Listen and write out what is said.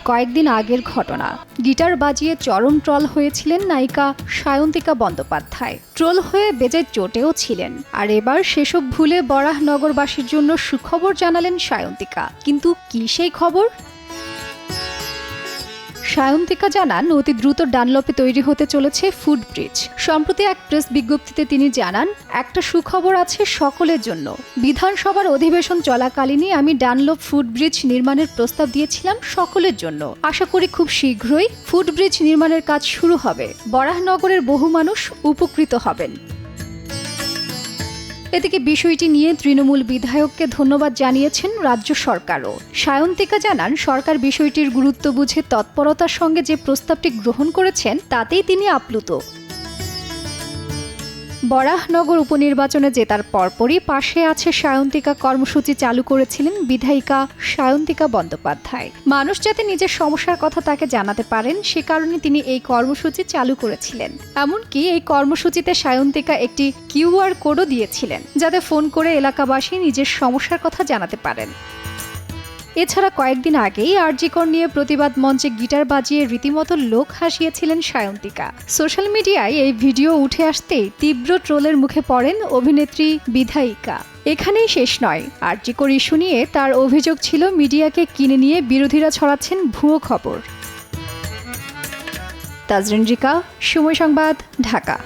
কয়েকদিন আগের ঘটনা। গিটার বাজিয়ে চরম ট্রল হয়েছিলেন নায়িকা সায়ন্তিকা বন্দ্যোপাধ্যায়। ট্রোল হয়ে বেজায় চোটেও ছিলেন। আর এবার সেসব ভুলে বরাহনগরবাসীর জন্য সুখবর জানালেন সায়ন্তিকা। কিন্তু কি সেই খবর? সায়ন্তিকা জানান, অতি দ্রুত ডানলপে তৈরি হতে চলেছে ফুট ব্রিজ। সম্প্রতি এক প্রেস বিজ্ঞপ্তিতে তিনি জানান, একটা সুখবর আছে সকলের জন্য। বিধানসভার অধিবেশন চলাকালীনই আমি ডানলপ ফুট ব্রিজ নির্মাণের প্রস্তাব দিয়েছিলাম সকলের জন্য। আশা করি খুব শীঘ্রই ফুট ব্রিজ নির্মাণের কাজ শুরু হবে। বরাহনগরের বহু মানুষ উপকৃত হবেন। এদিকে বিষয়টি নিয়ে তৃণমূল বিধায়ককে ধন্যবাদ জানিয়েছেন রাজ্য সরকারও। সায়ন্তিকা জানান, সরকার বিষয়টির গুরুত্ব বুঝে তৎপরতার সঙ্গে যে প্রস্তাবটি গ্রহণ করেছেন তাতেই তিনি আপ্লুত। বরাহনগর উপনির্বাচনে জেতার পরপরই পাশে আছে সায়ন্তিকা কর্মসূচি চালু করেছিলেন বিধায়িকা সায়ন্তিকা বন্দ্যোপাধ্যায়। মানুষ যাতে নিজের সমস্যার কথা তাকে জানাতে পারেন সে কারণে তিনি এই কর্মসূচি চালু করেছিলেন। এমনকি এই কর্মসূচিতে সায়ন্তিকা একটি কিউআর কোডও দিয়েছিলেন, যাতে ফোন করে এলাকাবাসী নিজের সমস্যার কথা জানাতে পারেন। এছাড়া কয়েকদিন আগেই আরজিকর নিয়ে প্রতিবাদ মঞ্চে গিটার বাজিয়ে রীতিমতো লোক হাসিয়েছিলেন সায়ন্তিকা। সোশ্যাল মিডিয়ায় এই ভিডিও উঠে আসতেই তীব্র ট্রোলের মুখে পড়েন অভিনেত্রী বিধায়িকা। এখানেই শেষ নয়, আরজিকর ইস্যু নিয়ে তার অভিযোগ ছিল মিডিয়াকে কিনে নিয়ে বিরোধীরা ছড়াচ্ছেন ভুয়ো খবর। তাজরিন রিকা, সময় সংবাদ, ঢাকা।